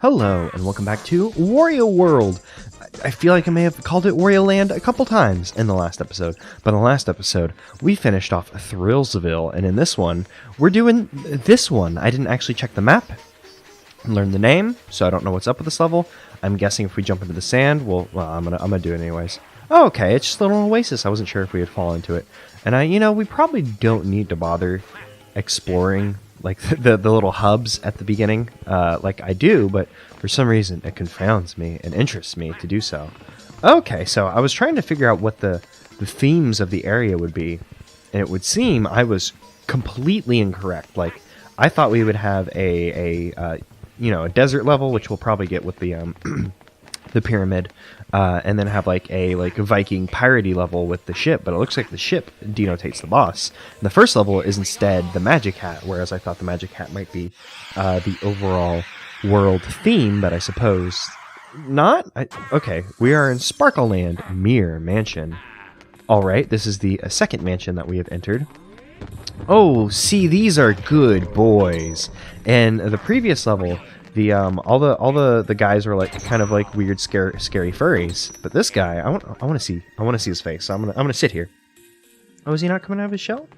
Hello, and welcome back to Wario World. I feel like I may have called it Wario Land a couple times in the last episode, but in the last episode, we finished off Thrillsville, and in this one, we're doing this one. I didn't actually check the map and learn the name, so I don't know what's up with this level. I'm guessing if we jump into the sand, well, I'm gonna do it anyways. Oh, okay, it's just a little oasis. I wasn't sure if we would fall into it. And we probably don't need to bother exploring like the little hubs at the beginning, like I do, but for some reason it confounds me and interests me to do so. Okay, so I was trying to figure out what the themes of the area would be, and it would seem I was completely incorrect. Like, I thought we would have a desert level, which we'll probably get with the the pyramid, and then have like a Viking piratey level with the ship, but it looks like the ship denotates the boss. And the first level is instead the magic hat, whereas I thought the magic hat might be the overall world theme, but I suppose not. Okay, we are in Sparkle Land Mirror Mansion. Alright, this is the second mansion that we have entered. Oh, see, these are good boys. In the previous level, all the guys were like kind of like weird, scary furries. But this guy, I want to see his face. So I'm gonna sit here. Oh, is he not coming out of his shell?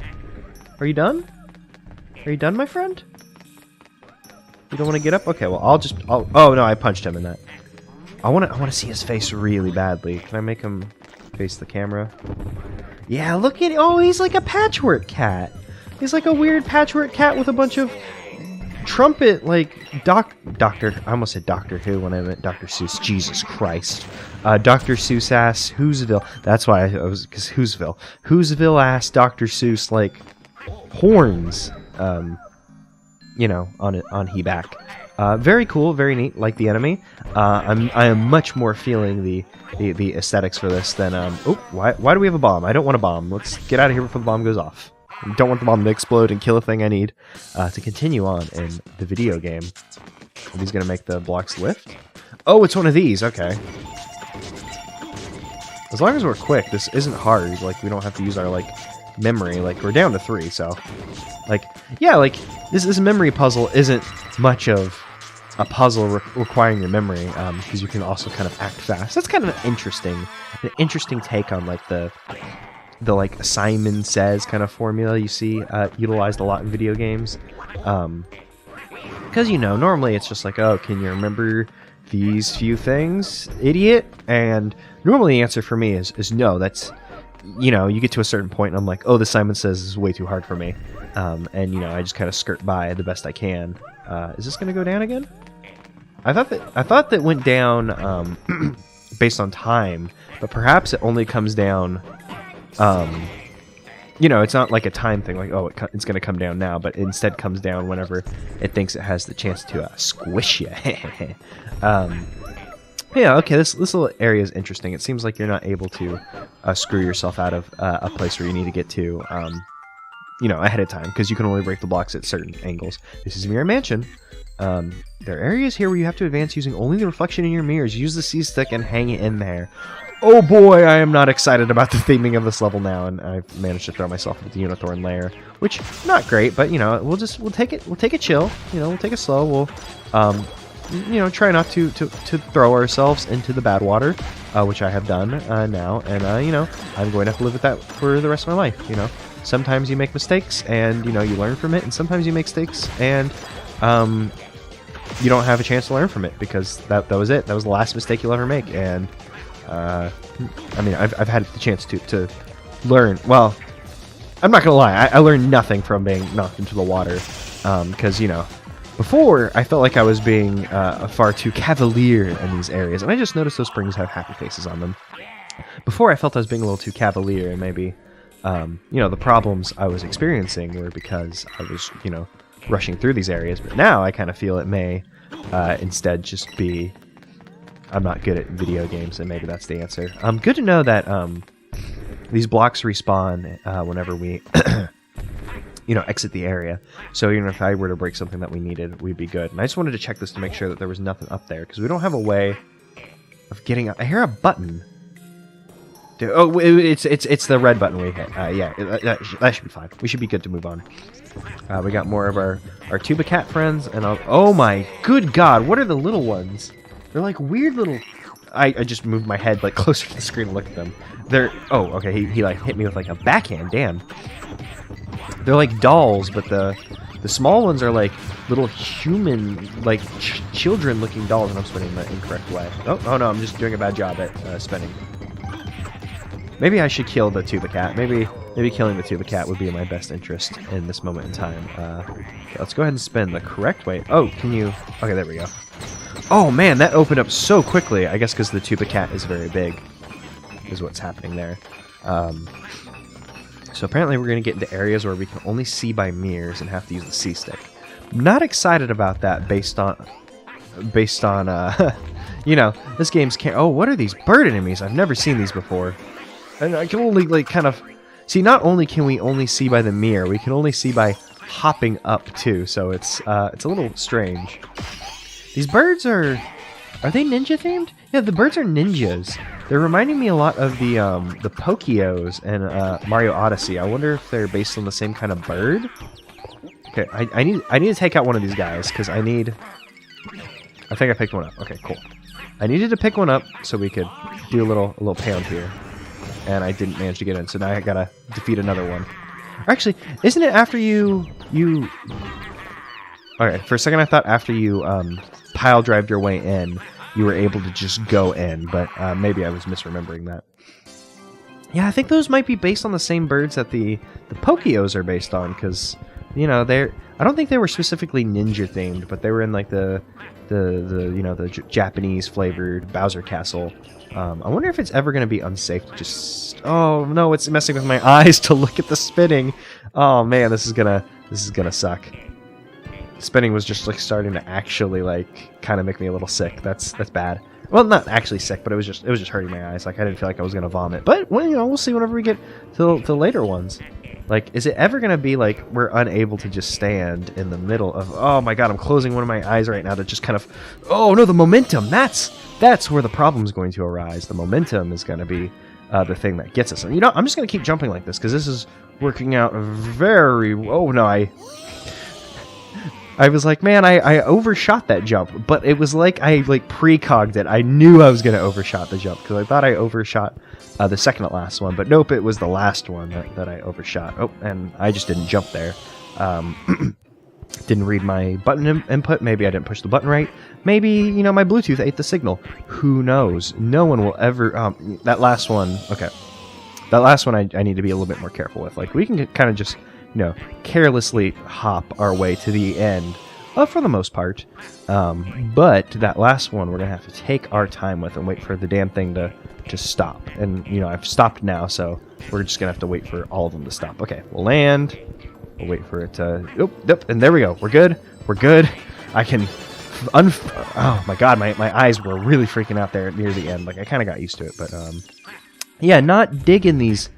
Are you done? Are you done, my friend? You don't want to get up? Okay, well oh no, I punched him in that. I want to see his face really badly. Can I make him face the camera? Yeah, look at, oh, he's like a patchwork cat. He's like a weird patchwork cat with a bunch of trumpet, like, Doctor, I almost said Doctor Who when I meant Dr. Seuss. Jesus Christ. Dr. Seuss ass Whoville. That's why I was, because Whoville ass Dr. Seuss, like, horns, on he back. Very cool, very neat, like the enemy. I am much more feeling the aesthetics for this than, why do we have a bomb? I don't want a bomb. Let's get out of here before the bomb goes off. I don't want the bomb to explode and kill a thing I need to continue on in the video game. Are these going to make the blocks lift? Oh, it's one of these. Okay. As long as we're quick, this isn't hard. Like, we don't have to use our, memory. Like, we're down to 3, so... this memory puzzle isn't much of a puzzle requiring your memory, because you can also kind of act fast. That's kind of an interesting take on, the Simon Says kind of formula you see utilized a lot in video games. Because, normally it's just like, oh, can you remember these few things, idiot? And normally the answer for me is no. That's, you get to a certain point and I'm like, oh, the Simon Says is way too hard for me. And, I just kind of skirt by the best I can. Is this going to go down again? I thought that went down based on time, but perhaps it only comes down... it's not like a time thing, like, oh, it's going to come down now, but instead comes down whenever it thinks it has the chance to squish you. Yeah, okay, this little area is interesting. It seems like you're not able to screw yourself out of a place where you need to get to, ahead of time, because you can only break the blocks at certain angles. This is Mirror Mansion. There are areas here where you have to advance using only the reflection in your mirrors. Use the C-stick and hang it in there. Oh boy, I am not excited about the theming of this level now, and I've managed to throw myself into the Unicorn lair, which not great, but we'll take it chill, we'll take it slow. We'll try not to throw ourselves into the bad water, which I have done now, and I'm going to have to live with that for the rest of my life. Sometimes you make mistakes and you learn from it, and sometimes you make mistakes and you don't have a chance to learn from it, because that was it. That was the last mistake you'll ever make. And I've had the chance to learn. Well, I'm not gonna lie, I learned nothing from being knocked into the water, because before I felt like I was being far too cavalier in these areas, and I just noticed those springs have happy faces on them. Before I felt I was being a little too cavalier, and maybe the problems I was experiencing were because I was rushing through these areas, but now I kind of feel it may instead just be I'm not good at video games, and maybe that's the answer. Good to know that these blocks respawn whenever we exit the area. So even if I were to break something that we needed, we'd be good. And I just wanted to check this to make sure that there was nothing up there, because we don't have a way of getting up. I hear a button. Oh, it's the red button we hit. Yeah, that should be fine. We should be good to move on. We got more of our tuba cat friends, and oh my good god, what are the little ones? They're like weird little... I just moved my head like closer to the screen to look at them. They're... Oh, okay, he like hit me with like a backhand, damn. They're like dolls, but the small ones are like little human, like children-looking dolls, and I'm spinning the incorrect way. Oh no, I'm just doing a bad job at spinning. Maybe I should kill the tuba cat. Maybe killing the tuba cat would be in my best interest in this moment in time. Okay, let's go ahead and spin the correct way. Oh, can you... Okay, there we go. Oh man, that opened up so quickly. I guess because the tuba cat is very big, is what's happening there. So apparently we're going to get into areas where we can only see by mirrors and have to use the C-stick. Not excited about that based on you know, this game's can't... Oh, what are these bird enemies? I've never seen these before. And I can only, like, kind of... See, not only can we only see by the mirror, we can only see by hopping up, too. So it's a little strange. These birds are they ninja-themed? Yeah, the birds are ninjas. They're reminding me a lot of the Pokios in Mario Odyssey. I wonder if they're based on the same kind of bird? Okay, I need to take out one of these guys, because I think I picked one up. Okay, cool. I needed to pick one up so we could do a little pound here. And I didn't manage to get in, so now I gotta defeat another one. Actually, isn't it after you... Alright, for a second I thought after you pile drived your way in, you were able to just go in, but maybe I was misremembering that. Yeah, I think those might be based on the same birds that the Pokios are based on, because, you know, I don't think they were specifically ninja themed, but they were in like the Japanese flavored Bowser Castle. I wonder if it's ever going to be unsafe to just... Oh no, it's messing with my eyes to look at the spinning. Oh man, this is gonna suck. Spinning was just like starting to actually like kind of make me a little sick. That's bad. Well, not actually sick, but it was just hurting my eyes. Like I didn't feel like I was gonna vomit. But well, you know, we'll see whenever we get to later ones. Like, is it ever gonna be like we're unable to just stand in the middle of? Oh my god, I'm closing one of my eyes right now to just kind of. Oh no, the momentum. That's where the problem is going to arise. The momentum is going to be the thing that gets us. And you know, I'm just going to keep jumping like this because this is working out very... Oh, no, I was like, man, I overshot that jump. But it was like I precogged it. I knew I was going to overshot the jump because I thought I overshot the second to last one. But nope, it was the last one that I overshot. Oh, and I just didn't jump there. Didn't read my button input. Maybe I didn't push the button right. Maybe, you know, my Bluetooth ate the signal. Who knows? No one will ever... that last one... Okay. That last one I need to be a little bit more careful with. Like, we can kind of just, you know, carelessly hop our way to the end, for the most part. But that last one we're going to have to take our time with and wait for the damn thing to stop. And, you know, I've stopped now, so we're just going to have to wait for all of them to stop. Okay, we'll land... We'll wait for it to... Yep, and there we go. We're good. We're good. I can... Oh my god, my eyes were really freaking out there near the end. Like, I kind of got used to it, but... Yeah, not digging these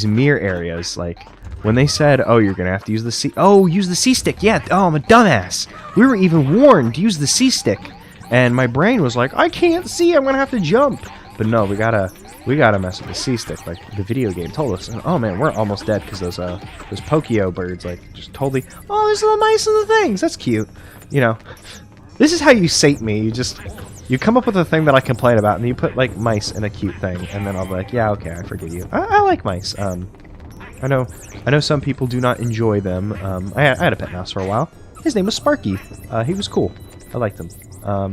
mirror areas. Like, when they said, oh, you're going to have to use the C... Oh, use the C-stick. Yeah, oh, I'm a dumbass. We were even warned to use the C-stick. And my brain was like, I can't see. I'm going to have to jump. But no, we gotta mess with the C-stick, like the video game told us. And, oh man, we're almost dead because those Pokio birds, like, just totally... Oh, there's the mice and the things. That's cute. You know, this is how you sate me. You come up with a thing that I complain about, and you put, like, mice in a cute thing, and then I'll be like, yeah, okay, I forgive you. I like mice. I know some people do not enjoy them. I had a pet mouse for a while. His name was Sparky. He was cool. I liked him.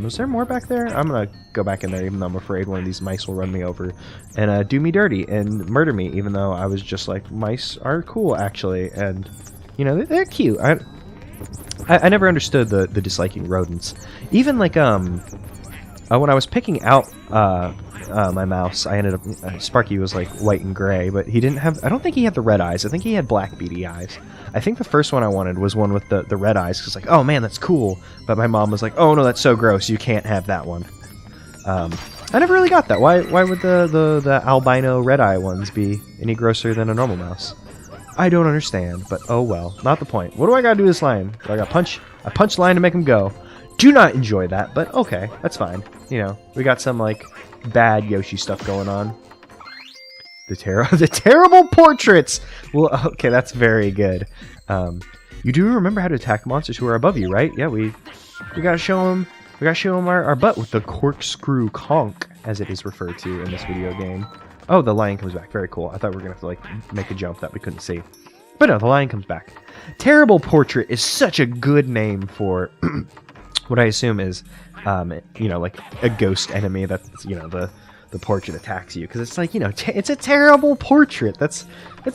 Was there more back there? I'm gonna go back in there, even though I'm afraid one of these mice will run me over and do me dirty and murder me, even though I was just like, mice are cool, actually, and, you know, they're cute. I never understood the disliking rodents. Even, like, when I was picking out my mouse, I ended up... Sparky was, like, white and gray, but he didn't have... I don't think he had the red eyes. I think he had black beady eyes. I think the first one I wanted was one with the red eyes, because, like, oh, man, that's cool. But my mom was like, oh, no, that's so gross. You can't have that one. I never really got that. Why would the albino red eye ones be any grosser than a normal mouse? I don't understand, but oh, well. Not the point. What do I gotta do to this lion? Do I gotta punch? I punch lion to make him go. Do not enjoy that, but okay, that's fine. You know, we got some, like, bad Yoshi stuff going on. The terrible portraits! Well, okay, that's very good. You do remember how to attack monsters who are above you, right? Yeah, we gotta show them. We gotta show them our butt with the corkscrew conk, as it is referred to in this video game. Oh, the lion comes back. Very cool. I thought we were gonna have to like make a jump that we couldn't see, but no, the lion comes back. Terrible Portrait is such a good name for what I assume is, you know, like a ghost enemy that's, you know, the portrait attacks you, because it's like, you know, it's a terrible portrait. It's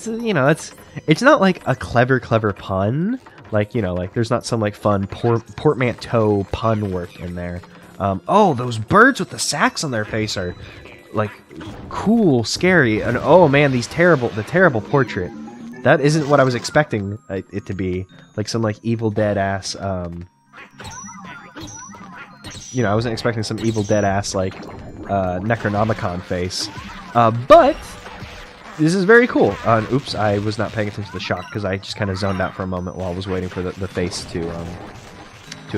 you know, it's not like a clever pun, like, you know, like there's not some like fun portmanteau pun work in there. Oh, those birds with the sacks on their face are like cool, scary, and oh man, the terrible portrait. That isn't what I was expecting it to be, like some like Evil Dead ass. You know, I wasn't expecting some Evil Dead ass like Necronomicon face, but this is very cool. Oops, I was not paying attention to the shock because I just kind of zoned out for a moment while I was waiting for the face to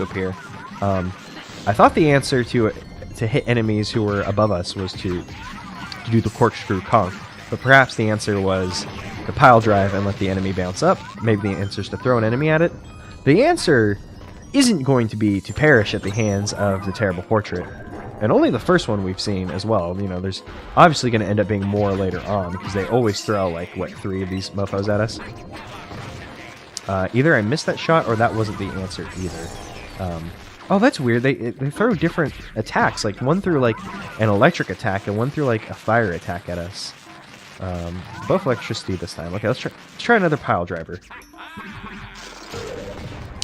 appear. I thought the answer to hit enemies who were above us was to do the corkscrew conk, but perhaps the answer was to pile drive and let the enemy bounce up. Maybe the answer is to throw an enemy at it. The answer isn't going to be to perish at the hands of the terrible portrait. And only the first one we've seen as well. You know, there's obviously going to end up being more later on, because they always throw, like, what, 3 of these mofos at us? Either I missed that shot, or that wasn't the answer either. Oh, that's weird. They throw different attacks. Like, one threw, like, an electric attack, and one threw, like, a fire attack at us. Both electricity this time. Okay, let's try another pile driver.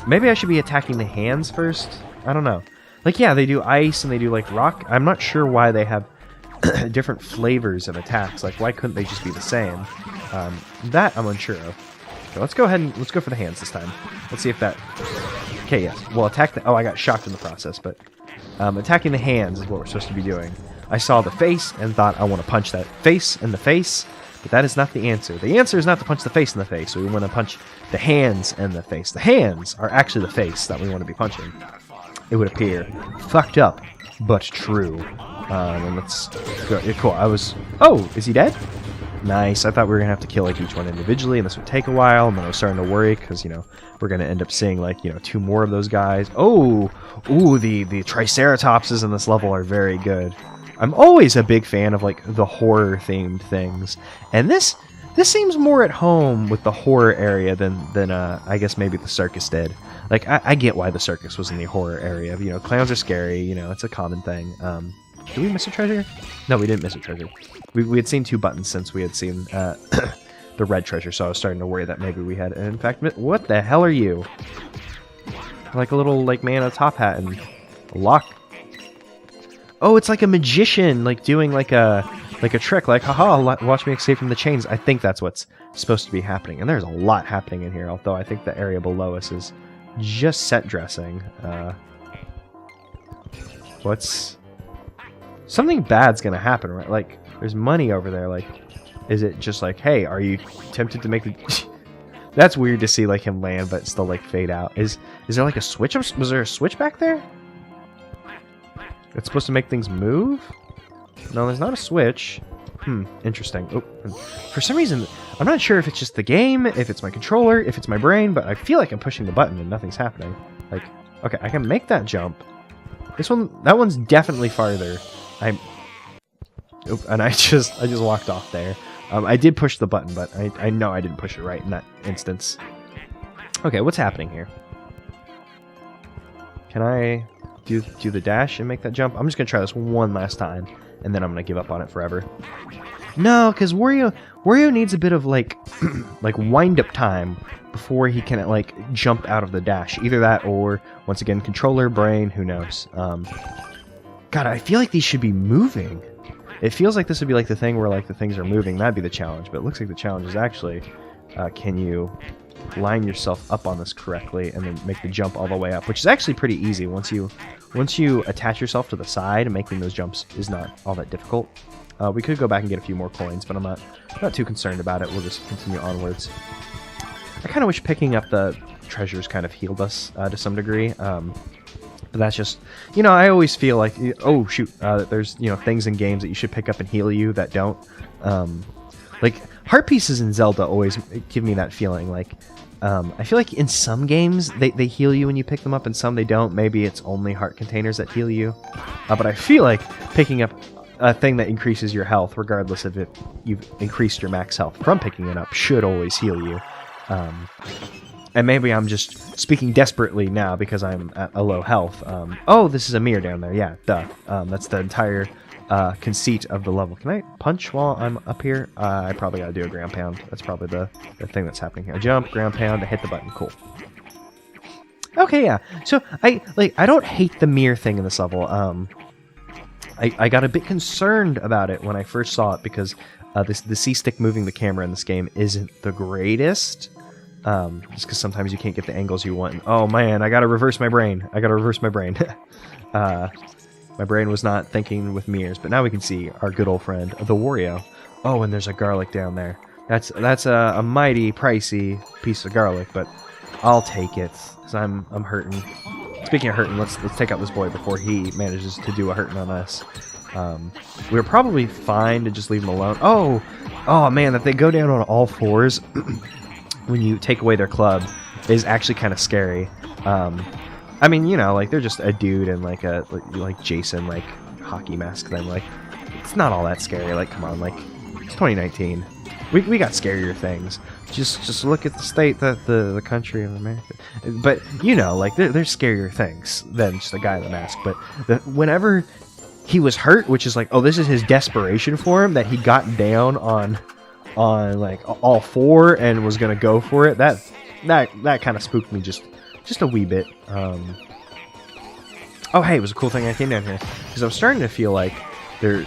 Maybe I should be attacking the hands first? I don't know. Like, yeah, they do ice and they do, like, rock. I'm not sure why they have different flavors of attacks. Like, why couldn't they just be the same? That I'm unsure of. Okay, let's go ahead and let's go for the hands this time. Let's see if that... Okay, yes. Well, attack the... Oh, I got shocked in the process, but... attacking the hands is what we're supposed to be doing. I saw the face and thought I want to punch that face in the face, but that is not the answer. The answer is not to punch the face in the face. We want to punch the hands in the face. The hands are actually the face that we want to be punching. It would appear. Fucked up, but true. And let's go. Yeah, cool. Oh, is he dead? Nice. I thought we were going to have to kill like each one individually, and this would take a while, and then I was starting to worry, because, you know, we're going to end up seeing, like, you know, 2 more of those guys. Oh! Ooh, the Triceratopses in this level are very good. I'm always a big fan of, like, the horror-themed things. And this seems more at home with the horror area than I guess maybe the circus did. Like, I get why the circus was in the horror area. You know, clowns are scary, you know, it's a common thing. Did we miss a treasure? No, we didn't miss a treasure. We had seen 2 buttons since we had seen the red treasure, so I was starting to worry that maybe we had... In fact, what the hell are you? Like a little, like, man in a top hat and a lock. Oh, it's like a magician, like, doing, like a trick. Like, haha, watch me escape from the chains. I think that's what's supposed to be happening. And there's a lot happening in here, although I think the area below us is just set dressing. Something bad's gonna happen, right? Like, there's money over there. Like, is it just like, hey, are you tempted to make the... That's weird to see, like, him land, but still, like, fade out. Is there, like, a switch? Was there a switch back there? It's supposed to make things move? No, there's not a switch. Interesting. Oh, for some reason, I'm not sure if it's just the game, if it's my controller, if it's my brain, but I feel like I'm pushing the button and nothing's happening. Like, okay, I can make that jump. That one's definitely farther. And I just walked off there. I did push the button, but I know I didn't push it right in that instance. Okay, what's happening here? Can I do the dash and make that jump? I'm just gonna try this one last time, and then I'm gonna give up on it forever. No, because Wario needs a bit of like like wind-up time before he can like jump out of the dash. Either that, or once again, controller, brain, who knows. God, I feel like these should be moving. It feels like this would be like the thing where like the things are moving. That'd be the challenge, but it looks like the challenge is actually, can you line yourself up on this correctly and then make the jump all the way up, which is actually pretty easy once you attach yourself to the side. And making those jumps is not all that difficult. We could go back and get a few more coins, but I'm not too concerned about it. We'll just continue onwards. I kind of wish picking up the treasures kind of healed us to some degree. But that's just, you know, I always feel like, oh shoot, there's, you know, things in games that you should pick up and heal you that don't. Like, heart pieces in Zelda always give me that feeling. Like, I feel like in some games they heal you when you pick them up, and some they don't. Maybe it's only heart containers that heal you. But I feel like picking up a thing that increases your health, regardless of if you've increased your max health from picking it up, should always heal you. And maybe I'm just speaking desperately now because I'm at a low health. Oh, this is a mirror down there. Yeah, duh. That's the entire conceit of the level. Can I punch while I'm up here? I probably gotta do a ground pound. That's probably the thing that's happening here. I jump, ground pound, I hit the button. Cool. Okay, yeah. So I don't hate the mirror thing in this level. I got a bit concerned about it when I first saw it because the C-stick moving the camera in this game isn't the greatest. Just because sometimes you can't get the angles you want. And, oh man, I gotta reverse my brain. My brain was not thinking with mirrors, but now we can see our good old friend, the Wario. Oh, and there's a garlic down there. That's a mighty pricey piece of garlic, but I'll take it because I'm hurting. Speaking of hurting, let's take out this boy before he manages to do a hurting on us. We're probably fine to just leave him alone. Oh man, that they go down on all fours when you take away their club is actually kind of scary. I mean, you know, like they're just a dude and like a Jason like hockey mask thing. Like it's not all that scary. Like come on, like it's 2019. We got scarier things. Just look at the state that the country of America. But you know, like there's scarier things than just a guy in a mask. But whenever he was hurt, which is like, oh, this is his desperation for him that he got down on like all four and was gonna go for it. That kind of spooked me just a wee bit. Oh hey, it was a cool thing I came down here because I was starting to feel like there.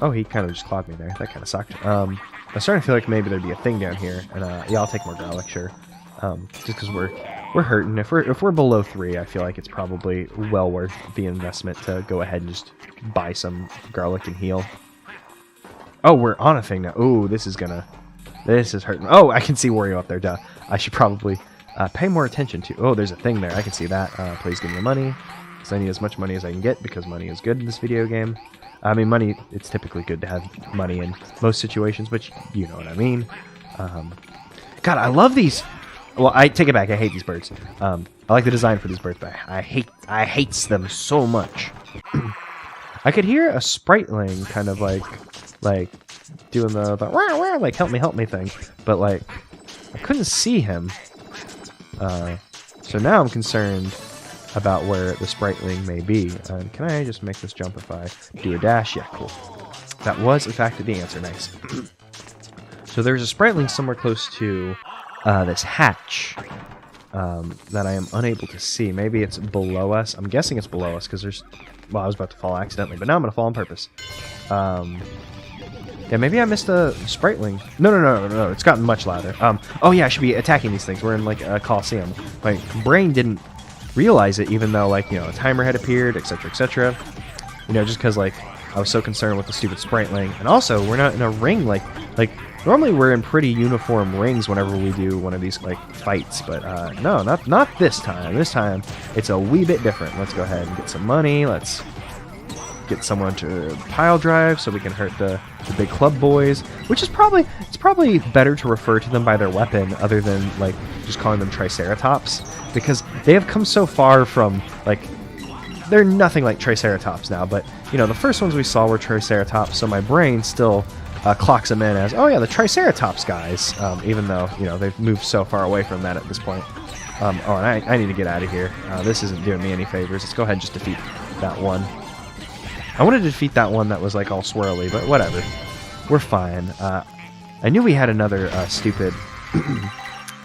Oh, he kind of just clawed me there. That kind of sucked. I was starting to feel like maybe there'd be a thing down here, and yeah, I'll take more garlic, sure. Just because we're hurting. If we're below 3, I feel like it's probably well worth the investment to go ahead and just buy some garlic and heal. Oh, we're on a thing now. Ooh, this is hurting. Oh, I can see Wario up there. Duh. I should probably pay more attention to. Oh, there's a thing there. I can see that. Please give me the money, because I need as much money as I can get because money is good in this video game. I mean, money, it's typically good to have money in most situations, but you know what I mean. God, I love these. Well, I take it back. I hate these birds. I like the design for these birds, but I hates them so much. I could hear a spriteling kind of like doing the wah, wah, like help me thing, but like I couldn't see him. So now I'm concerned about where the spriteling may be. Can I just make this jump if I do a dash? Yeah, cool. That was, in fact, the answer. Nice. So there's a spriteling somewhere close to this hatch that I am unable to see. Maybe it's below us. I'm guessing it's below us because there's... Well, I was about to fall accidentally, but now I'm going to fall on purpose. Yeah, maybe I missed a spriteling. No. It's gotten much louder. Oh, yeah, I should be attacking these things. We're in, like, a coliseum. My brain didn't realize it, even though, like, you know, a timer had appeared, etc. You know, just because, like, I was so concerned with the stupid spriteling. And also, we're not in a ring, like normally we're in pretty uniform rings whenever we do one of these, like, fights. But, no, not this time. This time, it's a wee bit different. Let's go ahead and get some money. Let's get someone to pile drive so we can hurt the big club boys, which is probably better to refer to them by their weapon other than like just calling them Triceratops, because they have come so far from, like, they're nothing like Triceratops now, but you know, the first ones we saw were Triceratops, so my brain still clocks them in as, oh yeah, the Triceratops guys, even though, you know, they've moved so far away from that at this point. Oh, and I need to get out of here. This isn't doing me any favors. Let's go ahead and just defeat that one. I wanted to defeat that one that was like all swirly, but whatever. We're fine. I knew we had another stupid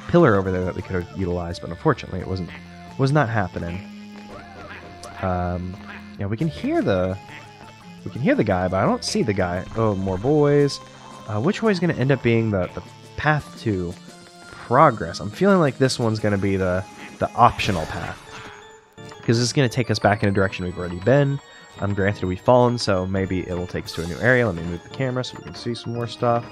pillar over there that we could have utilized, but unfortunately it was not happening. Yeah, we can hear the guy, but I don't see the guy. Oh, more boys. Which way is going to end up being the path to progress? I'm feeling like this one's going to be the optional path, because this is going to take us back in a direction we've already been. Granted, we've fallen, so maybe it'll take us to a new area. Let me move the camera so we can see some more stuff.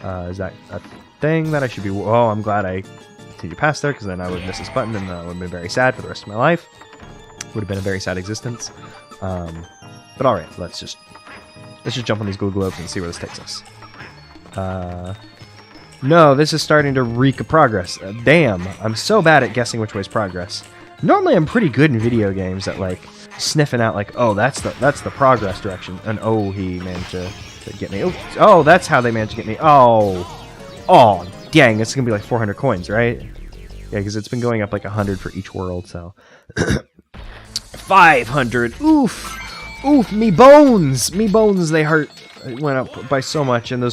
Is that a thing that I should be... Oh, I'm glad I continued past there, because then I would miss this button, and I would have been very sad for the rest of my life. Would have been a very sad existence. But alright, let's just jump on these glue globes and see where this takes us. No, this is starting to reek of progress. Damn, I'm so bad at guessing which way's progress. Normally I'm pretty good in video games at, like, sniffing out, like, oh, that's the progress direction. And, oh, he managed to get me. Oh, that's how they managed to get me. Oh, dang, it's going to be like 400 coins, right? Yeah, because it's been going up like 100 for each world, so. 500, oof. Oof, me bones, they hurt. It went up by so much, and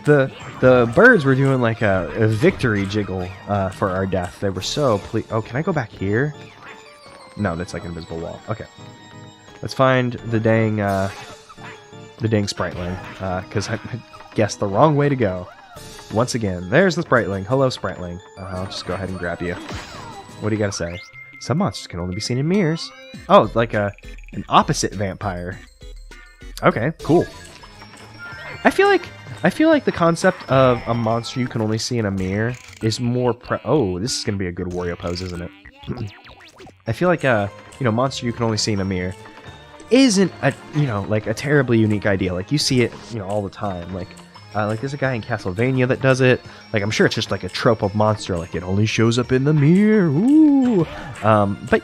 the birds were doing like a victory jiggle for our death. They were so oh, can I go back here? No, that's like an invisible wall. Okay, let's find the dang Spriteling, because I guessed the wrong way to go. Once again, there's the Spriteling. Hello, Spriteling. I'll just go ahead and grab you. What do you gotta say? Some monsters can only be seen in mirrors. Oh, like an opposite vampire. Okay, cool. I feel like the concept of a monster you can only see in a mirror is more oh, this is gonna be a good Wario pose, isn't it? I feel like monster you can only see in a mirror isn't a like a terribly unique idea. Like you see it all the time. Like there's a guy in Castlevania that does it. Like I'm sure it's just like a trope of monster. Like it only shows up in the mirror. Ooh. But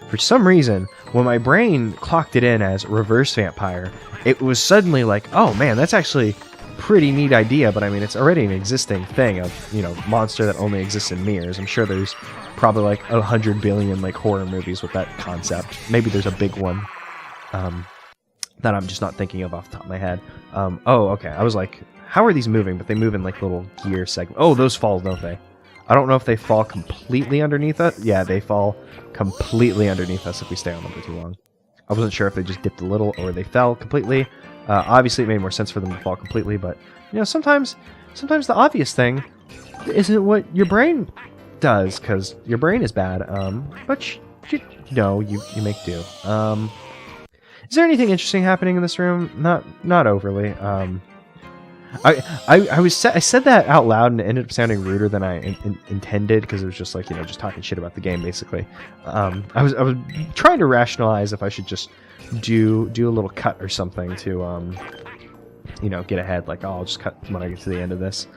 for some reason, when my brain clocked it in as reverse vampire, it was suddenly like, oh man, that's actually a pretty neat idea, but I mean, it's already an existing thing of, monster that only exists in mirrors. I'm sure there's probably like 100 billion like horror movies with that concept. Maybe there's a big one that I'm just not thinking of off the top of my head. Oh, okay. I was like, how are these moving? But they move in like little gear segments. Oh, those fall, don't they? I don't know if they fall completely underneath us. Yeah, they fall completely underneath us if we stay on them for too long. I wasn't sure if they just dipped a little or they fell completely. Obviously, it made more sense for them to fall completely, but sometimes the obvious thing isn't what your brain does, because your brain is bad. But you make do. Is there anything interesting happening in this room? Not overly. I said that out loud and it ended up sounding ruder than I intended, because it was just like just talking shit about the game basically. I was trying to rationalize if I should just do a little cut or something to get ahead. Like, oh, I'll just cut when I get to the end of this,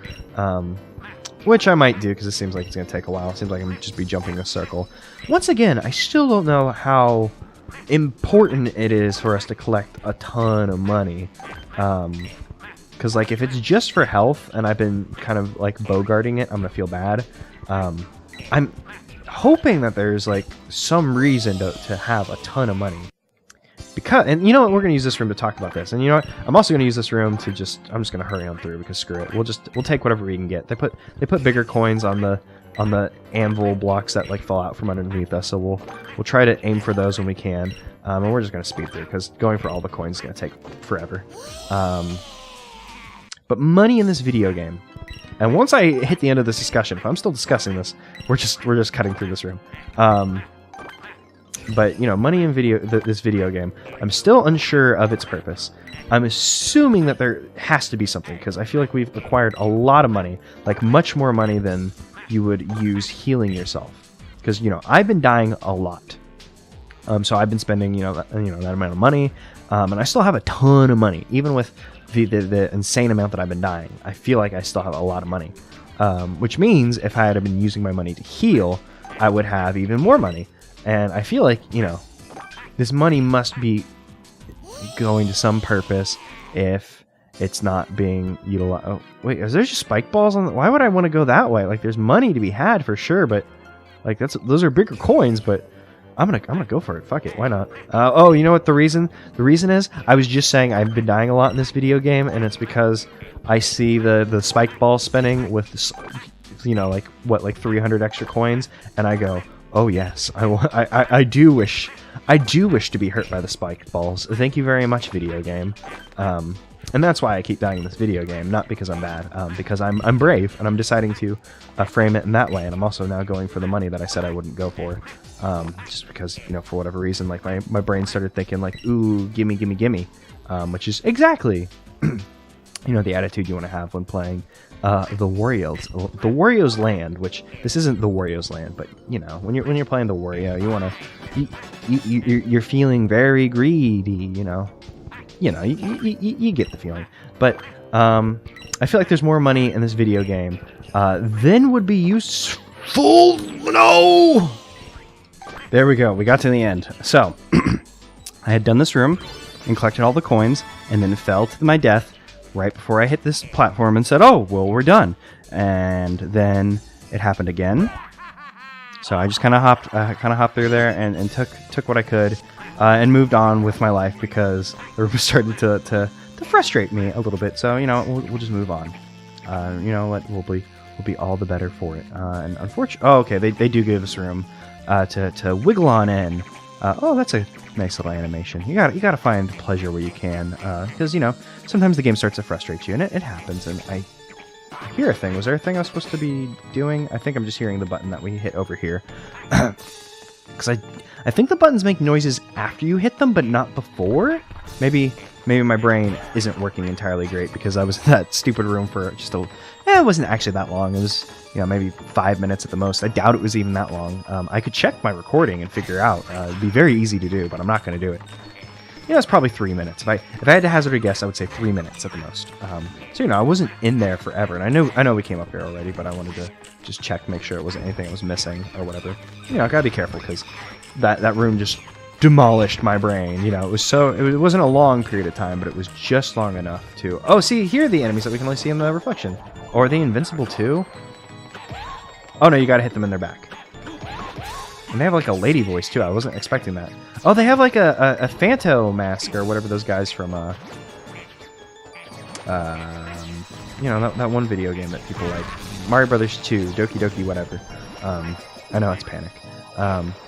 which I might do because it seems like it's gonna take a while. It seems like I'm gonna just be jumping a circle. Once again, I still don't know how important it is for us to collect a ton of money. Because, like, if it's just for health, and I've been kind of, like, bogarting it, I'm gonna feel bad. I'm hoping that there's, like, some reason to have a ton of money. And you know what? We're gonna use this room to talk about this. And you know what? I'm also gonna use this room to I'm just gonna hurry on through, because screw it. We'll take whatever we can get. They put bigger coins on the anvil blocks that, like, fall out from underneath us, so we'll try to aim for those when we can. And we're just gonna speed through, because going for all the coins is gonna take forever. But money in this video game, and once I hit the end of this discussion, if I'm still discussing this, we're just cutting through this room. But money in this video game, I'm still unsure of its purpose. I'm assuming that there has to be something, because I feel like we've acquired a lot of money, like much more money than you would use healing yourself. Because I've been dying a lot, so I've been spending that amount of money, and I still have a ton of money, even with the insane amount that I've been dying. I feel like I still have a lot of money, which means if I had been using my money to heal, I would have even more money. And I feel like this money must be going to some purpose if it's not being utilized. Oh wait, is there just spike balls on why would I want to go that way? Like, there's money to be had for sure, but like those are bigger coins, but I'm gonna go for it. Fuck it, why not? Oh, you know what the reason is? I was just saying I've been dying a lot in this video game, and it's because I see the spike ball spinning with this, like 300 extra coins, and I go, oh yes, I do wish to be hurt by the spike balls. Thank you very much, video game. And that's why I keep dying in this video game, not because I'm bad, because I'm brave, and I'm deciding to frame it in that way, and I'm also now going for the money that I said I wouldn't go for, just because, for whatever reason, like, my brain started thinking, like, ooh, gimme, gimme, gimme, which is exactly, the attitude you want to have when playing the Wario's Land, which, this isn't the Wario's Land, but, when you're playing the Wario, you want to, you're feeling very greedy, you know, you get the feeling. But I feel like there's more money in this video game than would be useful. No! There we go. We got to the end. So, I had done this room and collected all the coins, and then fell to my death right before I hit this platform and said, oh, well, we're done. And then it happened again. So I just kind of hopped through there and took what I could and moved on with my life because the room started to frustrate me a little bit. So, you know, we'll just move on. You know what? We'll be all the better for it. And unfortunately, oh, okay, they do give us room to wiggle on in. Oh, that's a nice little animation. You gotta find pleasure where you can, because you know sometimes the game starts to frustrate you, and it happens. And I hear a thing. Was there a thing I was supposed to be doing? I think I'm just hearing the button that we hit over here, because I think the buttons make noises after you hit them, but not before. Maybe my brain isn't working entirely great because I was in that stupid room for just it wasn't actually that long. It was, you know, maybe 5 minutes at the most. I doubt it was even that long. I could check my recording and figure out. It'd be very easy to do, but I'm not going to do it. You know, it's probably 3 minutes. If I had to hazard a guess, I would say 3 minutes at the most. So, you know, I wasn't in there forever. And I know we came up here already, but I wanted to just check, make sure it wasn't anything I was missing or whatever. You know, I gotta be careful because that room just demolished my brain. You know, it wasn't a long period of time, but it was just long enough to... Oh, see, here are the enemies that we can only see in the reflection. Or are they invincible too? Oh no, you gotta hit them in their back. And they have like a lady voice too. I wasn't expecting that. Oh, they have like a Phanto mask or whatever those guys from you know, that one video game that people like, Mario Brothers 2, Doki Doki, whatever. I know it's Panic.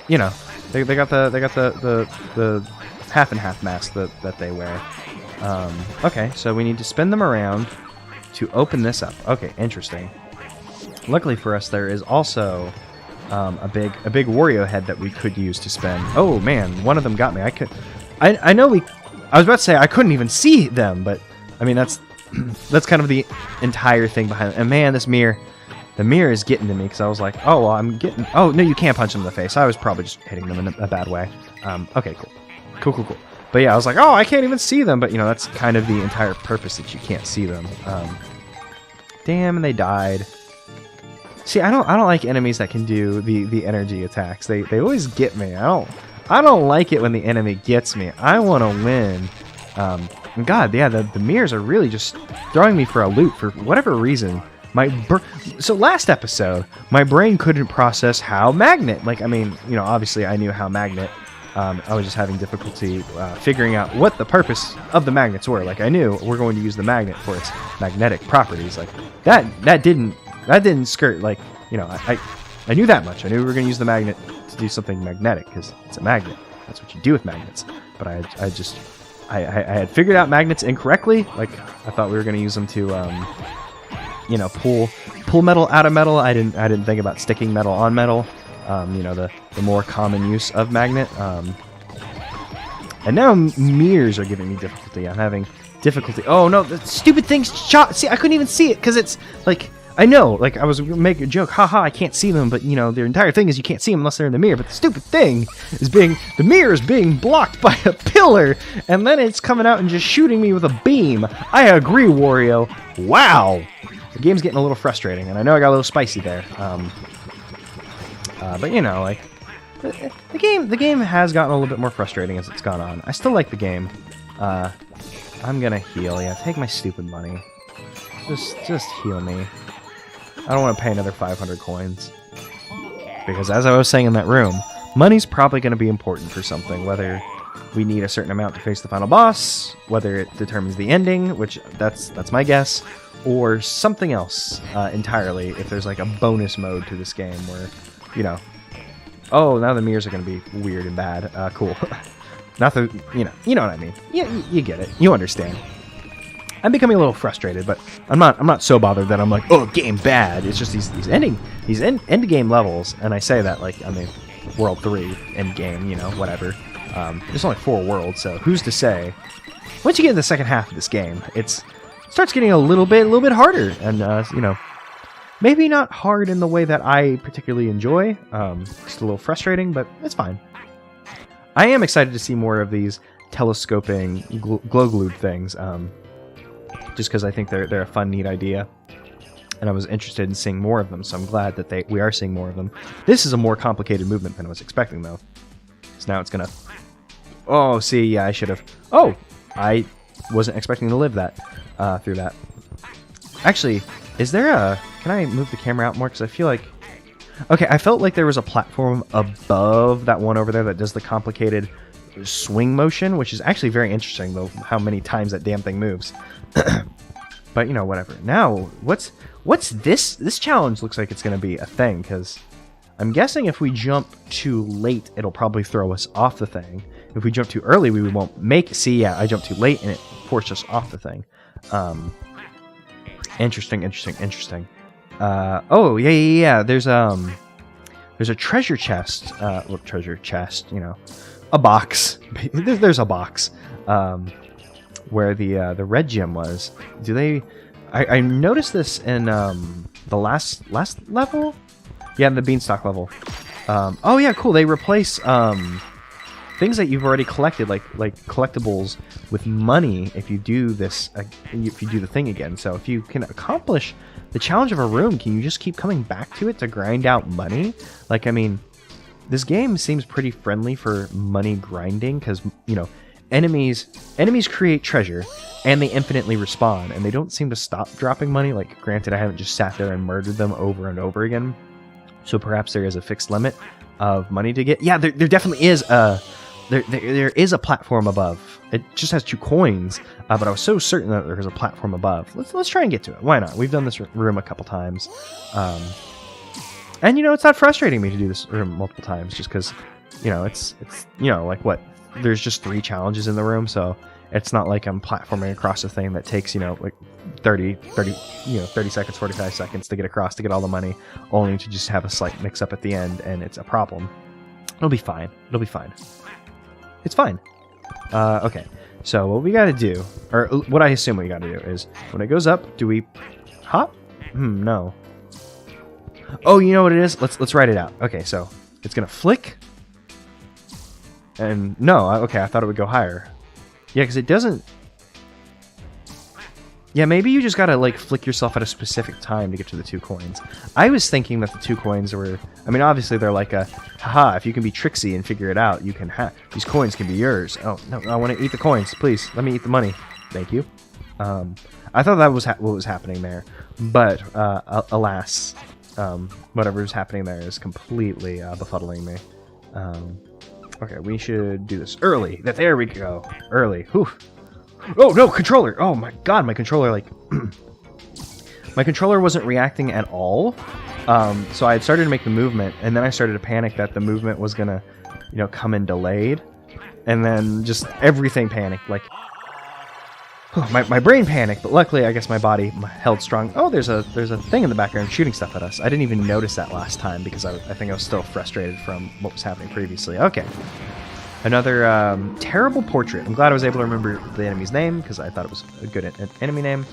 You know, they got the half and half mask that they wear. Okay, so we need to spin them around to open this up. Okay, interesting. Luckily for us, there is also a big Wario head that we could use to spin. Oh man, one of them got me. I know I was about to say I couldn't even see them, but I mean that's kind of the entire thing behind it. And man, this mirror, the mirror is getting to me because I was like, oh well, I'm getting. Oh no, you can't punch them in the face. I was probably just hitting them in a bad way. Okay, cool. But yeah, I was like, oh, I can't even see them. But you know, that's kind of the entire purpose that you can't see them. Damn, and they died. See, I don't like enemies that can do the energy attacks. They always get me. I don't like it when the enemy gets me. I want to win. And God, yeah, the mirrors are really just throwing me for a loop for whatever reason. So last episode, my brain couldn't process how magnet. Like, I mean, you know, obviously I knew how magnet. I was just having difficulty figuring out what the purpose of the magnets were. Like, I knew we're going to use the magnet for its magnetic properties. Like that didn't skirt. Like, you know, I knew that much. I knew we were going to use the magnet to do something magnetic because it's a magnet. That's what you do with magnets. But I had figured out magnets incorrectly. Like, I thought we were going to use them to, you know, pull metal out of metal. I didn't think about sticking metal on metal. You know, the more common use of magnet. And now mirrors are giving me difficulty. I'm having difficulty. Oh no, the stupid thing's shot. See, I couldn't even see it because it's like, I know, like I was making a joke, haha, I can't see them, but you know, their entire thing is you can't see them unless they're in the mirror. But the stupid thing is the mirror is being blocked by a pillar, and then it's coming out and just shooting me with a beam. I agree, Wario. Wow, the game's getting a little frustrating, and I know I got a little spicy there. But you know, like the game has gotten a little bit more frustrating as it's gone on. I still like the game. I'm gonna heal. Yeah, take my stupid money. Just heal me. I don't want to pay another 500 coins. Because as I was saying in that room, money's probably going to be important for something. Whether we need a certain amount to face the final boss, whether it determines the ending, which that's my guess, or something else entirely. If there's like a bonus mode to this game where, you know, oh, now the mirrors are going to be weird and bad. Cool. Not the, you know what I mean. You get it. You understand. I'm becoming a little frustrated, but I'm not so bothered that I'm like, oh, game bad. It's just these end game levels, and I say that like, I mean, World 3 end game, you know, whatever. There's only 4 worlds, so who's to say? Once you get in the second half of this game, it starts getting a little bit harder, and you know, maybe not hard in the way that I particularly enjoy. Just a little frustrating, but it's fine. I am excited to see more of these telescoping glow glued things, just because I think they're a fun, neat idea. And I was interested in seeing more of them, so I'm glad that we are seeing more of them. This is a more complicated movement than I was expecting, though. So now it's gonna... Oh, see, yeah, I should have... Oh! I wasn't expecting to live that, through that. Actually, is there a... Can I move the camera out more? Because I feel like... Okay, I felt like there was a platform above that one over there that does the complicated swing motion, which is actually very interesting, though, how many times that damn thing moves. But, you know, whatever. Now, what's this? This challenge looks like it's going to be a thing, because I'm guessing if we jump too late, it'll probably throw us off the thing. If we jump too early, we won't make it. See, yeah, I jumped too late, and it forced us off the thing. Interesting. Oh, yeah. There's a treasure chest. Well, treasure chest, you know. A box. There's a box. Where the red gem was. Do they... I noticed this in the last level? Yeah, in the beanstalk level. Oh yeah, cool. They replace things that you've already collected, like collectibles, with money if you do this, if you do the thing again. So if you can accomplish the challenge of a room, can you just keep coming back to it to grind out money? Like, I mean, this game seems pretty friendly for money grinding, because, you know, enemies create treasure, and they infinitely respawn, and they don't seem to stop dropping money. Like, granted, I haven't just sat there and murdered them over and over again, so perhaps there is a fixed limit of money to get. Yeah, there definitely is a there is a platform above. It just has 2 coins, but I was so certain that there was a platform above. Let's try and get to it. Why not? We've done this room a couple times, and you know, it's not frustrating me to do this room multiple times, just because, you know, it's you know, like, what, there's just 3 challenges in the room, so it's not like I'm platforming across a thing that takes, you know, like 30 seconds, 45 seconds to get across to get all the money, only to just have a slight mix-up at the end, and it's a problem. It'll be fine. It's fine. Okay, so what we gotta do, or what I assume we gotta do, is when it goes up, do we hop? No. Oh, you know what it is? Let's write it out. Okay, so it's gonna flick. And no, okay, I thought it would go higher. Yeah, because it doesn't... Yeah, maybe you just gotta, like, flick yourself at a specific time to get to the 2 coins. I was thinking that the 2 coins were... I mean, obviously they're like a... Haha, if you can be tricksy and figure it out, you can have... These coins can be yours. Oh, no, I want to eat the coins. Please, let me eat the money. Thank you. I thought that was what was happening there. But, alas, whatever is happening there is completely befuddling me. Okay, we should do this early. There we go. Early. Whew. Oh, no, controller. Oh, my God, my controller, like... my controller wasn't reacting at all. So I had started to make the movement, and then I started to panic that the movement was going to, you know, come in delayed. And then just everything panicked. Like, my brain panicked, but luckily, I guess my body held strong. Oh, there's a thing in the background shooting stuff at us. I didn't even notice that last time because I think I was still frustrated from what was happening previously. Okay. Another terrible portrait. I'm glad I was able to remember the enemy's name because I thought it was a good enemy name.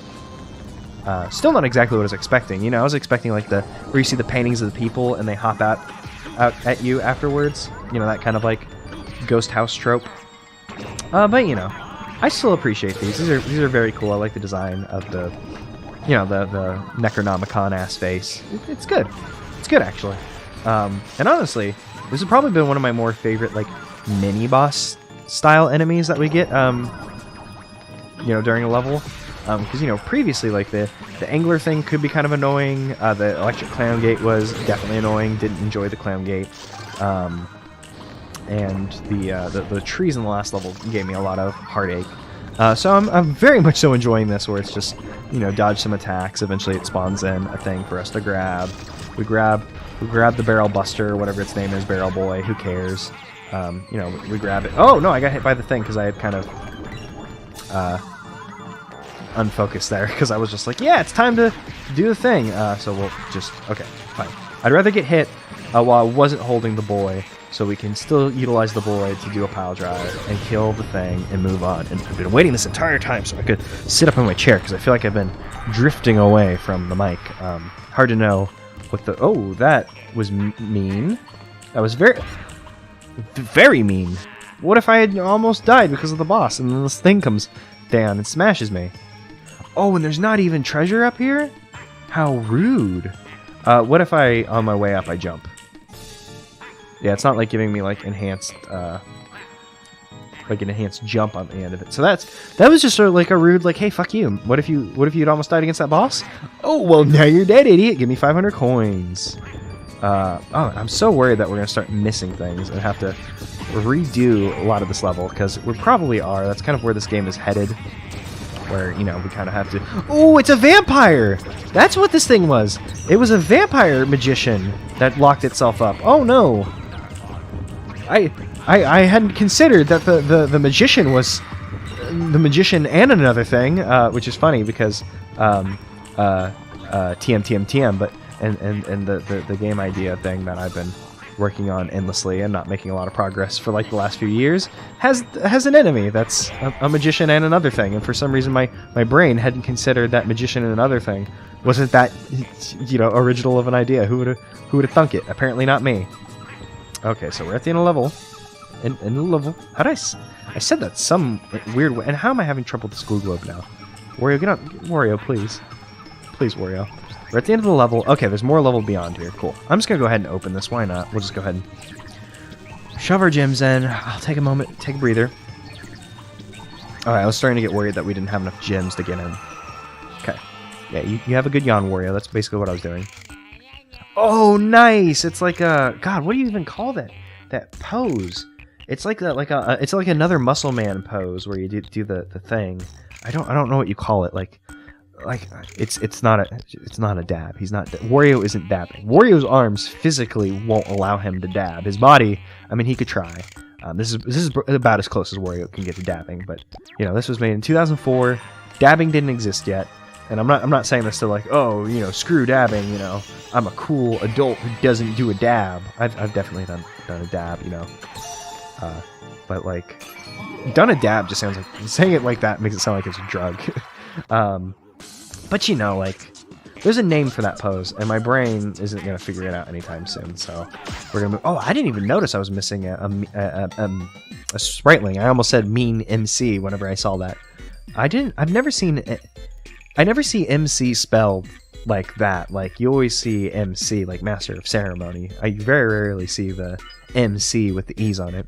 Still not exactly what I was expecting. You know, I was expecting like where you see the paintings of the people and they hop out at you afterwards. You know, that kind of like ghost house trope. But you know, I still appreciate these. These are very cool. I like the design of the, you know, the Necronomicon ass face. It's good. It's good actually. And honestly, this has probably been one of my more favorite like mini boss style enemies that we get. You know, during a level. Because, you know, previously, like, the angler thing could be kind of annoying. The electric clam gate was definitely annoying. Didn't enjoy the clam gate. And the trees in the last level gave me a lot of heartache. So I'm very much so enjoying this, where it's just, you know, dodge some attacks. Eventually it spawns in a thing for us to grab. We grab the barrel buster, whatever its name is, barrel boy, who cares. You know, we grab it. Oh, no, I got hit by the thing because I had kind of... unfocused there because I was just like, yeah, it's time to do the thing. So we'll just, okay, fine. I'd rather get hit while I wasn't holding the boy, so we can still utilize the boy to do a pile drive and kill the thing and move on. And I've been waiting this entire time so I could sit up in my chair because I feel like I've been drifting away from the mic. Hard to know what the... Oh, that was mean. That was very, very mean. What if I had almost died because of the boss, and then this thing comes down and smashes me? Oh, and there's not even treasure up here? How rude. What if I, on my way up, I jump? Yeah, it's not like giving me like enhanced jump on the end of it. So that was just sort of like a rude, like, hey, fuck you. What if you'd almost died against that boss? Oh, well, now you're dead, idiot. Give me 500 coins. Oh, I'm so worried that we're gonna start missing things and have to redo a lot of this level, because we probably are. That's kind of where this game is headed, where, you know, we kind of have to... Oh, it's a vampire! That's what this thing was! It was a vampire magician that locked itself up. Oh, no! I hadn't considered that the magician was... the magician and another thing, which is funny, because... TM, but... And the game idea thing that I've been working on endlessly and not making a lot of progress for like the last few years has an enemy that's a magician and another thing, and for some reason my brain hadn't considered that magician and another thing wasn't that, you know, original of an idea. Who would have thunk it? Apparently not me. Okay, so we're at the end of level. In the level. How'd I said that some weird way, and how am I having trouble with this glue globe now? Wario, get up. Wario, please. Please, Wario. We're at the end of the level. Okay, there's more level beyond here. Cool. I'm just going to go ahead and open this. Why not? We'll just go ahead and shove our gems in. I'll take a moment, take a breather. Alright, I was starting to get worried that we didn't have enough gems to get in. Okay. Yeah, you have a good yawn, Wario. That's basically what I was doing. Oh, nice! It's like a... God, what do you even call that? That pose. It's like it's like another Muscle Man pose where you do the thing. I don't know what you call it. Like it's not a dab. He's not. Wario isn't dabbing. Wario's arms physically won't allow him to dab. His body, I mean, he could try. This is about as close as Wario can get to dabbing. But you know, this was made in 2004. Dabbing didn't exist yet, and I'm not saying this to like, oh, you know, screw dabbing. You know, I'm a cool adult who doesn't do a dab. I've definitely done a dab. You know, but like, done a dab just sounds like, saying it like that makes it sound like it's a drug. But you know, like, there's a name for that pose, and my brain isn't going to figure it out anytime soon, so we're going to move... Oh, I didn't even notice I was missing a spriteling. I almost said mean MC whenever I saw that. I've never seen... I never see MC spelled like that. Like, you always see MC, like Master of Ceremony. I very rarely see the MC with the E's on it.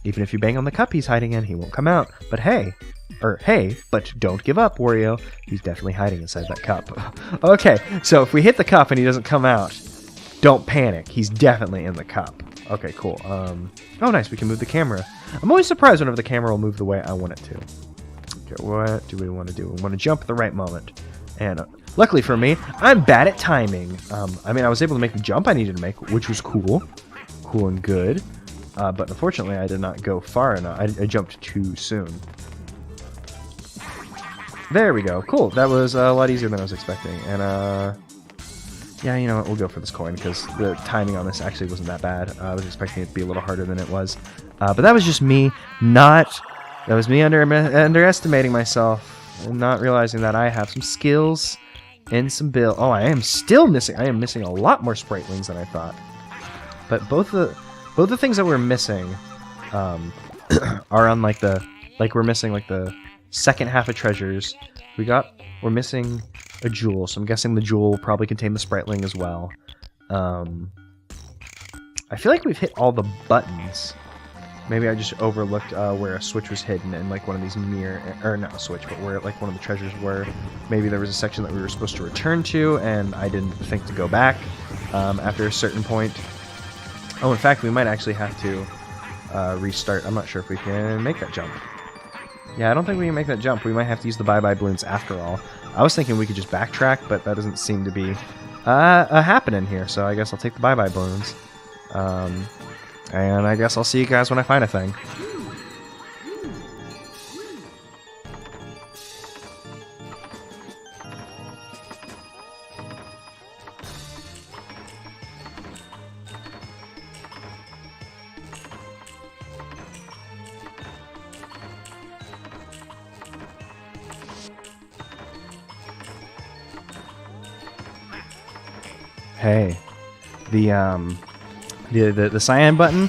Even if you bang on the cup he's hiding in, he won't come out. But hey... hey, but don't give up, Wario. He's definitely hiding inside that cup. Okay, so if we hit the cup and he doesn't come out, don't panic. He's definitely in the cup. Okay, cool. Oh, nice. We can move the camera. I'm always surprised whenever the camera will move the way I want it to. Okay, what do we want to do? We want to jump at the right moment. And luckily for me, I'm bad at timing. I mean, I was able to make the jump I needed to make, which was cool. Cool and good. But unfortunately, I did not go far enough. I jumped too soon. There we go. Cool. That was a lot easier than I was expecting. And, yeah, you know what? We'll go for this coin, because the timing on this actually wasn't that bad. I was expecting it to be a little harder than it was. But that was just me that was me underestimating myself and not realizing that I have some skills and some build. Oh, I am still missing. I am missing a lot more spritelings than I thought. But both the things that we're missing are on, like, we're missing, like, the second half of treasures. We're missing a jewel, so I'm guessing the jewel will probably contain the spriteling as well. I feel like we've hit all the buttons. Maybe I just overlooked where a switch was hidden in like one of these or not a switch, but where like one of the treasures were. Maybe there was a section that we were supposed to return to, and I didn't think to go back after a certain point. Oh, in fact, we might actually have to restart. I'm not sure if we can make that jump. Yeah, I don't think we can make that jump. We might have to use the bye-bye balloons after all. I was thinking we could just backtrack, but that doesn't seem to be happening here, so I guess I'll take the bye-bye balloons. And I guess I'll see you guys when I find a thing. Hey, the cyan button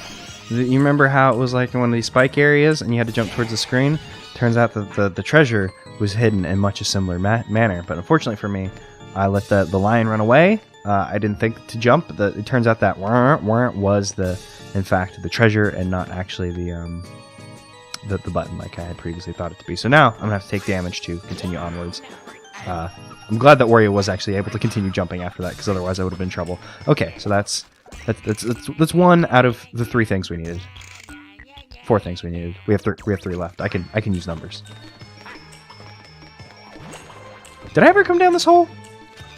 You remember how it was like in one of these spike areas and you had to jump towards the screen? Turns out that the treasure was hidden in much a similar manner. But unfortunately for me, I let the lion run away. I didn't think to jump. It turns out that was in fact the treasure and not actually the button like I had previously thought it to be. So now I'm gonna have to take damage to continue onwards. I'm glad that Wario was actually able to continue jumping after that, because otherwise I would have been in trouble. Okay, so that's one out of the 3 things we needed. 4 things we needed. We have 3 left. I can use numbers. Did I ever come down this hole?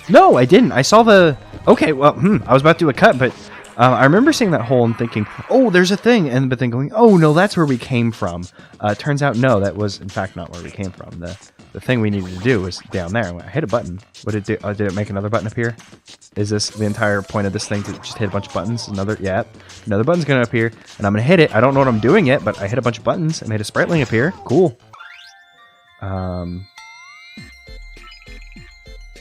No, I didn't. I saw the... Okay, well, I was about to do a cut, but I remember seeing that hole and thinking, oh, there's a thing, but then going, oh, no, that's where we came from. Turns out, no, that was, in fact, not where we came from. The thing we needed to do was down there. I hit a button. What did it do? Did it make another button appear? Is this the entire point of this thing, to just hit a bunch of buttons? Another button's going to appear, and I'm going to hit it. I don't know what I'm doing yet, but I hit a bunch of buttons and made a spriteling appear. Cool. Or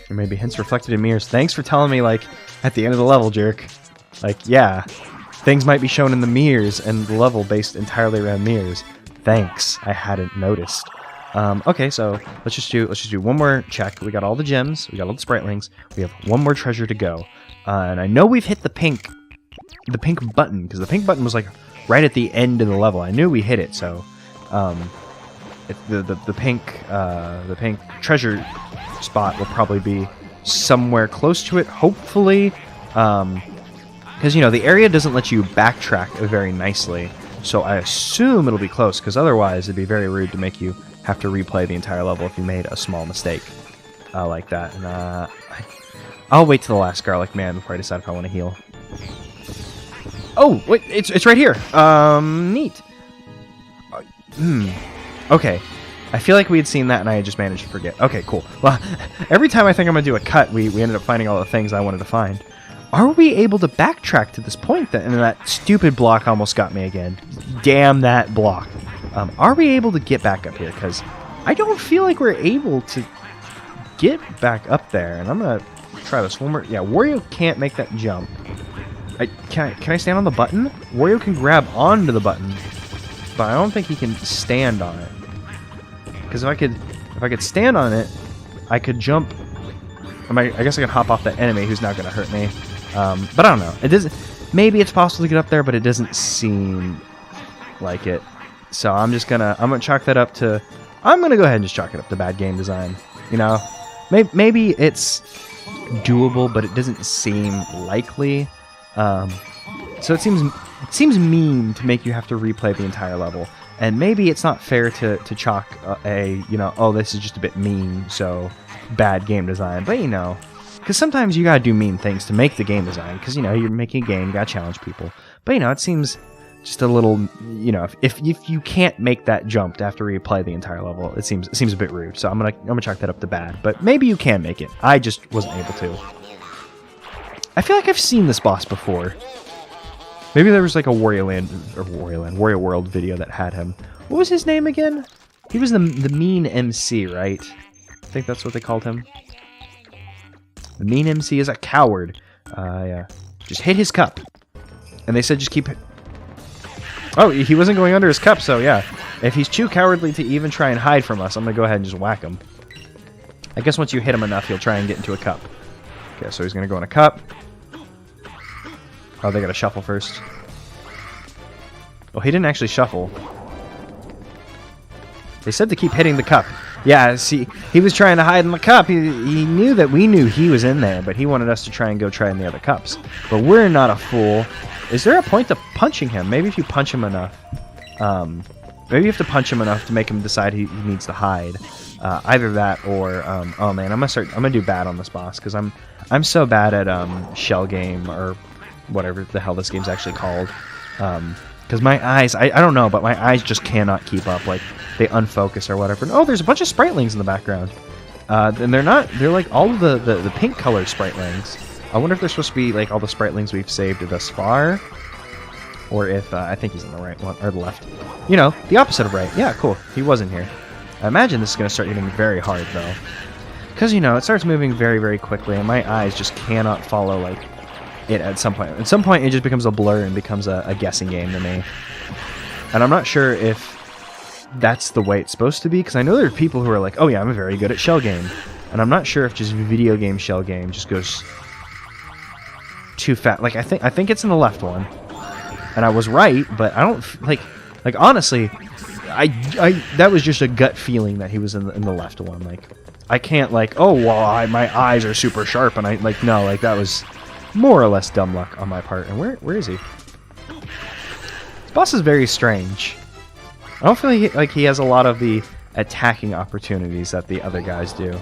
maybe hints reflected in mirrors. Thanks for telling me, like, at the end of the level, jerk. Like, yeah, things might be shown in the mirrors and the level based entirely around mirrors. Thanks, I hadn't noticed. Okay, so let's just do one more check. We got all the gems, we got all the spritelings. We have one more treasure to go, and I know we've hit the pink button, because the pink button was like right at the end of the level. I knew we hit it, so the pink treasure spot will probably be somewhere close to it, hopefully, because you know the area doesn't let you backtrack very nicely, so I assume it'll be close, because otherwise it'd be very rude to make you have to replay the entire level if you made a small mistake like that. And I'll wait till the last garlic man before I decide if I want to heal. Oh wait, it's right here. Neat. Okay. I feel like we had seen that and I had just managed to forget. Okay, cool. Well, every time I think I'm going to do a cut, we ended up finding all the things I wanted to find. Are we able to backtrack to this point? And that stupid block almost got me again. Damn that block. Are we able to get back up here? Because I don't feel like we're able to get back up there. And I'm going to try this one more. Yeah, Wario can't make that jump. Can I stand on the button? Wario can grab onto the button, but I don't think he can stand on it. Because if I could stand on it, I could jump. I guess I could hop off the enemy who's not going to hurt me. But I don't know. It doesn't. Maybe it's possible to get up there, but it doesn't seem like it. So I'm gonna chalk that up to. I'm gonna go ahead and just chalk it up to bad game design. You know, maybe it's doable, but it doesn't seem likely. So it seems mean to make you have to replay the entire level. And maybe it's not fair to chalk oh, this is just a bit mean, so bad game design. But, you know, because sometimes you gotta do mean things to make the game design, because, you know, you're making a game, you gotta challenge people. But, you know, it seems just a little, you know, if you can't make that jump after you play the entire level, it seems a bit rude. So I'm gonna chalk that up to bad. But maybe you can make it. I just wasn't able to. I feel like I've seen this boss before. Maybe there was like a Wario World video that had him. What was his name again? He was the mean MC, right? I think that's what they called him. The mean MC is a coward. Yeah. Just hit his cup. And they said just keep... Oh, he wasn't going under his cup, so yeah. If he's too cowardly to even try and hide from us, I'm going to go ahead and just whack him. I guess once you hit him enough, he'll try and get into a cup. Okay, so he's going to go in a cup. Oh, they got to shuffle first. Oh, he didn't actually shuffle. They said to keep hitting the cup. Yeah, see, he was trying to hide in the cup. He knew that we knew he was in there, but he wanted us to try and go try in the other cups. But we're not a fool. Is there a point to punching him? Maybe if you punch him enough. Maybe you have to punch him enough to make him decide he needs to hide. Either that or oh man, I'm gonna do bad on this boss because I'm so bad at shell game or whatever the hell this game's actually called. Because my eyes, I don't know, but my eyes just cannot keep up. Like, they unfocus or whatever. And, oh, there's a bunch of spritelings in the background. And they're like all of the pink color spritelings. I wonder if they're supposed to be like all the spritelings we've saved thus far. Or if, I think he's on the right one, or the left. You know, the opposite of right. Yeah, cool. He wasn't here. I imagine this is going to start getting very hard, though. Because, you know, it starts moving very, very quickly, and my eyes just cannot follow, like, it at some point. At some point, it just becomes a blur and becomes a guessing game to me. And I'm not sure if that's the way it's supposed to be, because I know there are people who are like, oh yeah, I'm very good at shell game. And I'm not sure if just video game shell game just goes too fast. Like, I think it's in the left one. And I was right, but I don't, like honestly, I that was just a gut feeling that he was in the left one. Like, I can't, like, oh, well, my eyes are super sharp, and I, like, no, like, that was more or less dumb luck on my part. And where is he? This boss is very strange. I don't feel like he has a lot of the attacking opportunities that the other guys do.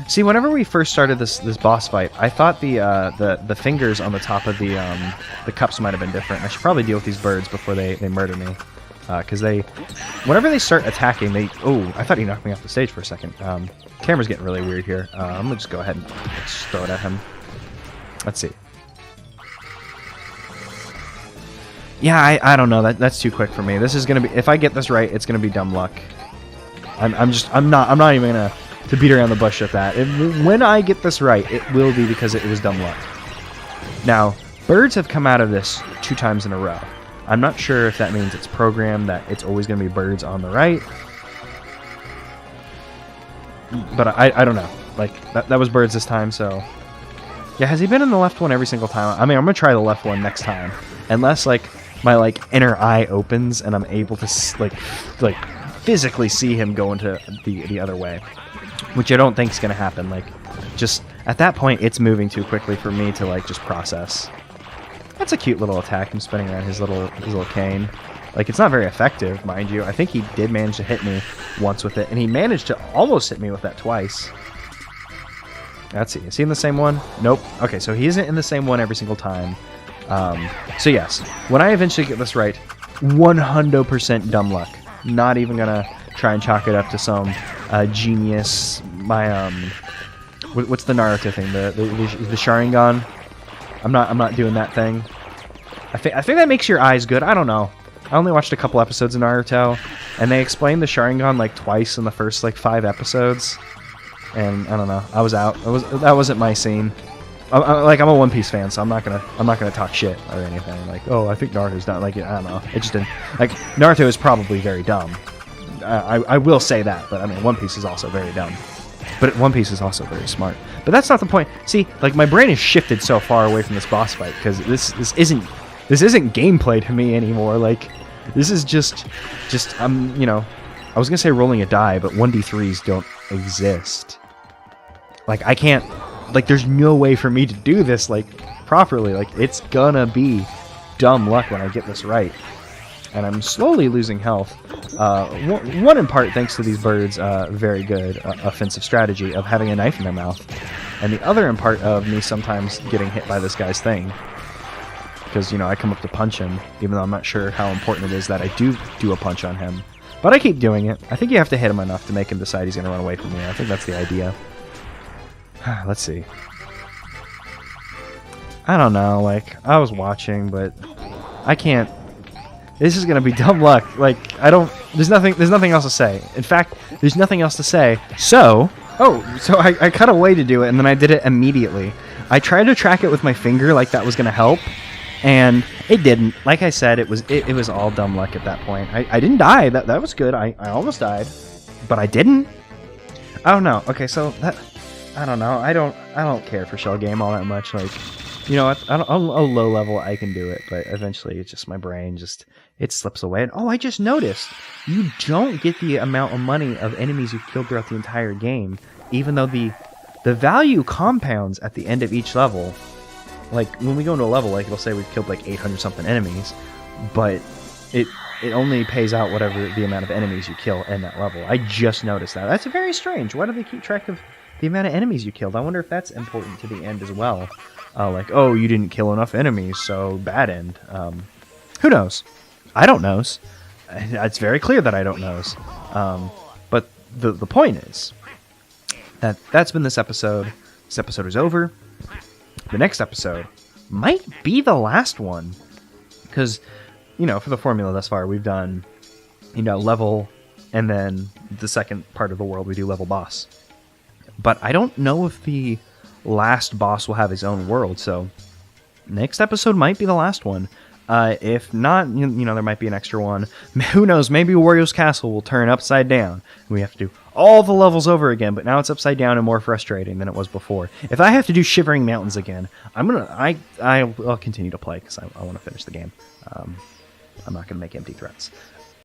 See, whenever we first started this boss fight, I thought the fingers on the top of the cups might have been different. I should probably deal with these birds before they murder me, because whenever they start attacking, oh, I thought he knocked me off the stage for a second. Camera's getting really weird here. I'm gonna just go ahead and just throw it at him. Let's see. Yeah, I don't know. That's too quick for me. This is gonna be, if I get this right, it's gonna be dumb luck. I'm not even gonna to beat around the bush at that. When I get this right, it will be because it was dumb luck. Now, birds have come out of this 2 times in a row. I'm not sure if that means it's programmed that it's always gonna be birds on the right. But I don't know. Like, that was birds this time, so yeah. Has he been in the left one every single time? I mean, I'm gonna try the left one next time, unless like my inner eye opens and I'm able to like physically see him go into the other way, which I don't think is gonna happen. Like, just at that point, it's moving too quickly for me to just process. That's a cute little attack. Him spinning around his little cane. Like, it's not very effective, mind you. I think he did manage to hit me once with it, and he managed to almost hit me with that twice. Let's see. Is he in the same one? Nope. Okay, so he isn't in the same one every single time. So yes, when I eventually get this right, 100% dumb luck. Not even gonna try and chalk it up to some genius. What's the Naruto thing? The Sharingan. I'm not doing that thing. I think that makes your eyes good. I don't know. I only watched a couple episodes of Naruto, and they explained the Sharingan twice in the first 5 episodes. And I don't know. I was out. That wasn't my scene. I'm a One Piece fan, so I'm not gonna talk shit or anything. Like, oh, I think Naruto's not like it. I don't know. It just didn't. Naruto is probably very dumb. I will say that, but I mean, One Piece is also very dumb. But One Piece is also very smart. But that's not the point. See, my brain is shifted so far away from this boss fight because this isn't gameplay to me anymore. This is just I was gonna say rolling a die, but 1d3s don't exist. I can't. There's no way for me to do this properly. It's gonna be dumb luck when I get this right. And I'm slowly losing health. One in part thanks to these birds' very good offensive strategy of having a knife in their mouth. And the other in part of me sometimes getting hit by this guy's thing. Because, I come up to punch him, even though I'm not sure how important it is that I do a punch on him. But I keep doing it. I think you have to hit him enough to make him decide he's going to run away from me. I think that's the idea. Let's see. I don't know, I was watching, but I can't. This is gonna be dumb luck. There's nothing else to say. In fact, there's nothing else to say. So I cut away to do it, and then I did it immediately. I tried to track it with my finger, that was gonna help, and it didn't. Like I said, it was all dumb luck at that point. I didn't die. That was good. I almost died, but I didn't. I don't know. Okay, so that. I don't know. I don't care for shell game all that much. On a low level, I can do it, but eventually, it's just my brain it slips away. And I just noticed you don't get the amount of money of enemies you've killed throughout the entire game, even though the value compounds at the end of each level. When we go into a level, it'll say we've killed 800 something enemies, but it only pays out whatever the amount of enemies you kill in that level. I just noticed that. That's very strange. Why do they keep track of the amount of enemies you killed? I wonder if that's important to the end as well. Oh, you didn't kill enough enemies, so bad end. Who knows? I don't knows. It's very clear that I don't knows. But the point is that's been this episode. This episode is over. The next episode might be the last one. Because, for the formula thus far, we've done, level, and then the second part of the world we do level boss. But I don't know if the last boss will have his own world. So next episode might be the last one. If not, you know, there might be an extra one. Who knows? Maybe Wario's castle will turn upside down. We have to do all the levels over again, but now it's upside down and more frustrating than it was before. If I have to do Shivering Mountains again, I'll continue to play because I want to finish the game. I'm not going to make empty threats.